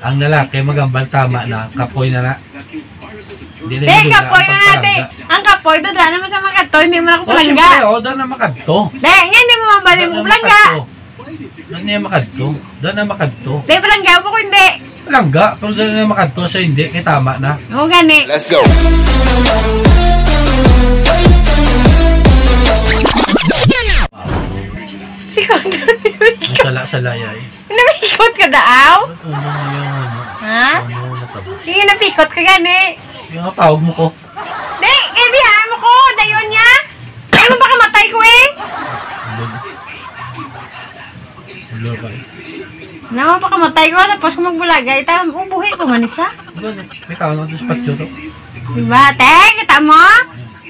Ang lalaki magambal tama na, kapoy na na. Di, kapoy na natin. Ang kapoy, doon naman sa makadto, hindi mo na ako palangga. Siyempre, doon na makadto. Di, hindi mo mabalik mo palangga. Doon na makadto. Doon na makadto. Di, palangga mo ko hindi. Palangga, pero doon na makadto sa hindi, kaya tama na. Oo, gani. Let's go! Sikot ka. Ang sala-salayay. Napikot ka daaw? Ano na yun? Ha? Ano na tabo? Hindi, napikot ka gani. Yung tawag mo ko. Di, ibihan mo ko. Dayon niya. Ay mo baka matay ko eh. Ulo ba eh? Naman baka matay ko. Tapos kung magbulagay. Buhay ko man isa. May tawag na sa patyo to. Diba, te? Kita mo?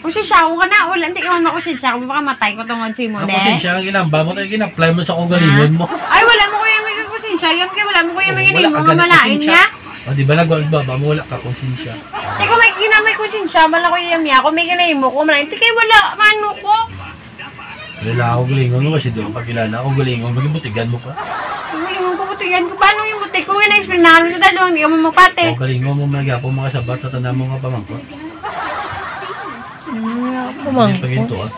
Kusisya ko ka na. Wala, hindi ka man makusisya ko. Baka matay ko tungod si mo, de. Nakusensya ang ginamba mo tayo gina-apply mo sa kugalingon mo. Ay, wala mo kuya may kusisya. Yan kaya wala mo kuya may Wala ginimo ka nga ganang malain kusensya. niya. O di ba nagwalba mo wala ka konsensya. Di ko may ginamay kusisya. Wala ko yung miya. Kung may ginimo ko, malain. Di kayo wala. Mano ko. Wala ako galingon mo kasi doon pagkilala ako galingon. Magibutigan mo pa. Wala mo puputigan ko. Paano yung butik ko? Yung na-explain na kami sa dalawang. Hindi ka mo mapate. O galingon mo nagyapo mga sabat at tanda mo nga pamangkot. Hindi pa ginto ah.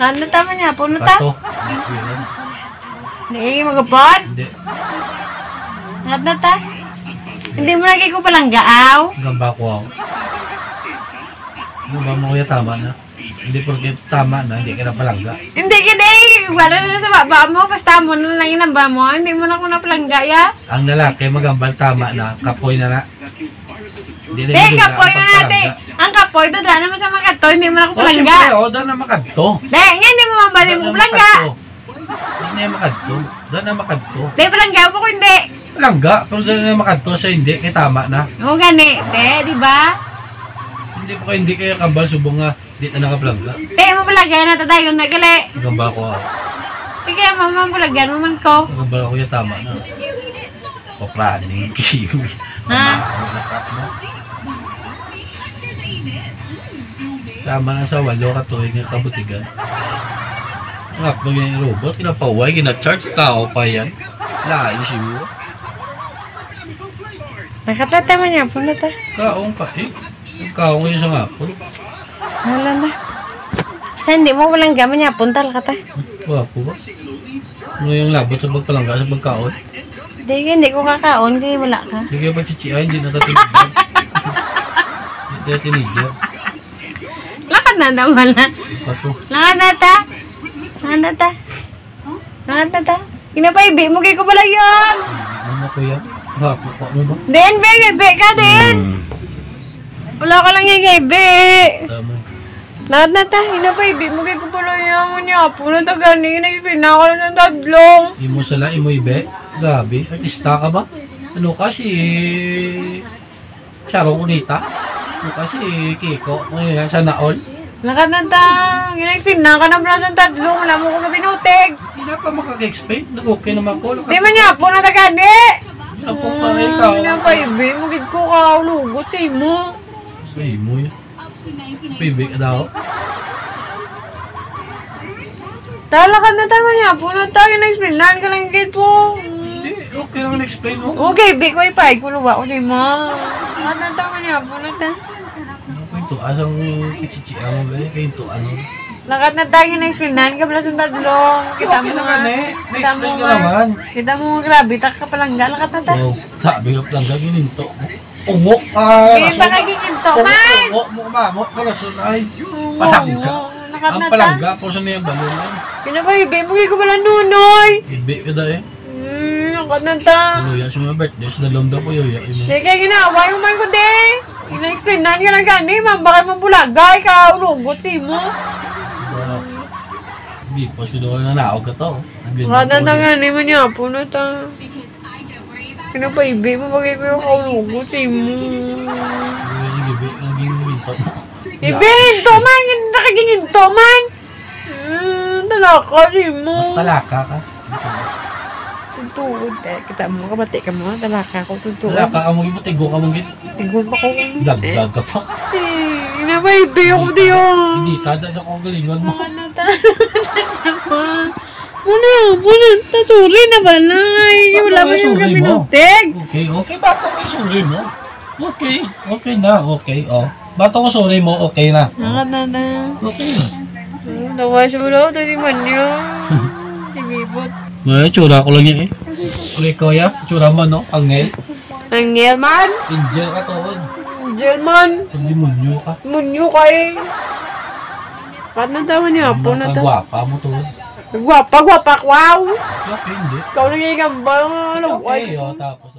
Ano tama niya? Puno ta? Pato. Hindi magapod? Hindi. Ano ta? Hindi mo lagi ko palang gaaw? Gamba ko ako. Ano ba mo kuya tama na? Hindi porque tama na, hindi ka na palangga. Hindi kita eh. Wala na sa baba mo. Basta mo na lang inamba mo. Hindi mo na ako napalangga ya. Ang lalaki magambal tama na, kapoy na na. Hindi, kapoy na natin. Ang kapoy, doon naman sa makadto. Hindi mo na ako palangga. Siyempre, doon na makadto. Hindi, hindi mo mabalik mo palangga. Doon na makadto. Doon na makadto. Hindi, palangga mo ko hindi. Palangga, pero doon na makadto sa hindi, kaya tama na. Oo gani. Hindi, di ba? Hindi po kayo, hindi kayo kambal, subong nga, di na nakapalangga. Hindi mo palangga na tatayon na gali. Gamba ko ako. Hindi kaya mamapalagyan mo man ko. Gamba ko yung tama na. Papraning, kiwi. Ha? Tama na sa walo katuwing yung kabutigan. Ang akbag yung robot, kinapaway, kinacharge, tao pa yan. Lain siguro. Nakatata mo niya, puno ta. Kaong pa eh. Yung kaong yung sa ngapol. Hala na. Sa hindi mo walang gaman niya, punta lang ka ta. Wapo ba? Ano yung labot sa pagpalangga sa pagkaon? Hindi ko kakaon kaya wala ka. Hindi kayo pagchichiay, hindi na tatinigyan. Hindi na tinigyan. Lakad na naman na. Pato. Lakad na ta. Lakad na ta. Lakad na ta. Kinapaibi mo kayo ko pala yun. Ano ko yan? Hapo pa mo ba? Den, be ka din. Wala ka lang yung ibe. Tama. Lakad na ta. Kinapaibi mo kayo ko pala yun. Yapo na ta gani. Nagpina ka lang ng tadlong. Imo sala, imo ibe. Gabi, artista ka ba? Ano ka si... Charo Unita? Ano ka si Kiko? Ano sa naol? Lakad na ta. Nagpina ka na pala ng tadlong. Wala mo ko na binutig. Hindi na pa makaka-explain. Nag-okay naman ko. Di man yapo na ta gani. Sapo pa rin ka. Kinapaibi mo kayo ko kaulugot sa imo. Ay mo yun. Pibi ka daw. Talakad na tayo niya. Puno tayo. Na-explainan ka lang yung po. Hindi, okay naman explain mo. Okay, big ko ipay. Kulo ba? Uli mo. Talakad na tayo niya. Puno tayo. Ito, asang kichichia mo ba? Kayo ito, ano? Lakad na tayo. Na-explainan ka pala sa tadlong. Kita mo Okay nga. naman eh. Kita mo Na-explain ka nga. naman. Kita mo nga. Grabe. Taka ka palang lakad na tayo. Oh, sabi ko lang gagininto. Ungo ka! Hindi ba kagiginto man? Ungo mo, mamo. Kalasun ay. Palangga. Lakad Ang na tayo. palangga, kung saan na yung balon. Pinapaibi mo kayo ko pala nunoy. Ibi ka da eh. Lakad na tayo. Ano yan, sa mga birthday, sa dalawang daw ko yun. Hindi kaya ginawa yung man ko din. Ina-explainan ka lang gani. Ma'am, bakit mo bulagay ka? Urugot si mo. Hindi, pas ko doon na naog ka to. Kada na nga ni mo niya. Puno ta. Pinapaibi mo bagay ko yung kaurugot si mo. Ibinto man! Nakaginginto man! Talaka si mo. Mas talaka ka. Tutuod eh. Kita mo, kabati ka mo. Talaka ko, tutuod. Talaka ka mo, tigo ka mo git. Tigol pa ko. Dagdag ka pa. Pinapaibi ako diyo. Hindi, kada na kong galingan mo. Ano ta? Muna, sorry na pala. Ay, wala pa yung Sorry mo. kapinutig. Okay, bato ko yung sorry mo. Okay na, okay, oh. Bato ko sorry mo, okay na. Na. Okay na. Nawa siya mo daw, taniman niyo. Sigibot. May tsura ko lang yan eh. Okay, kuya, tsura mo no, angel. Ang man. Angel ka toon. German. Hindi munyo ka. Munyo kay. Paano taman niyo? Apo na to. Gwapa mo toon. Gwapa, wow. Okay, hindi. Ikaw nang igambal. Ano, Okay, oh, tapos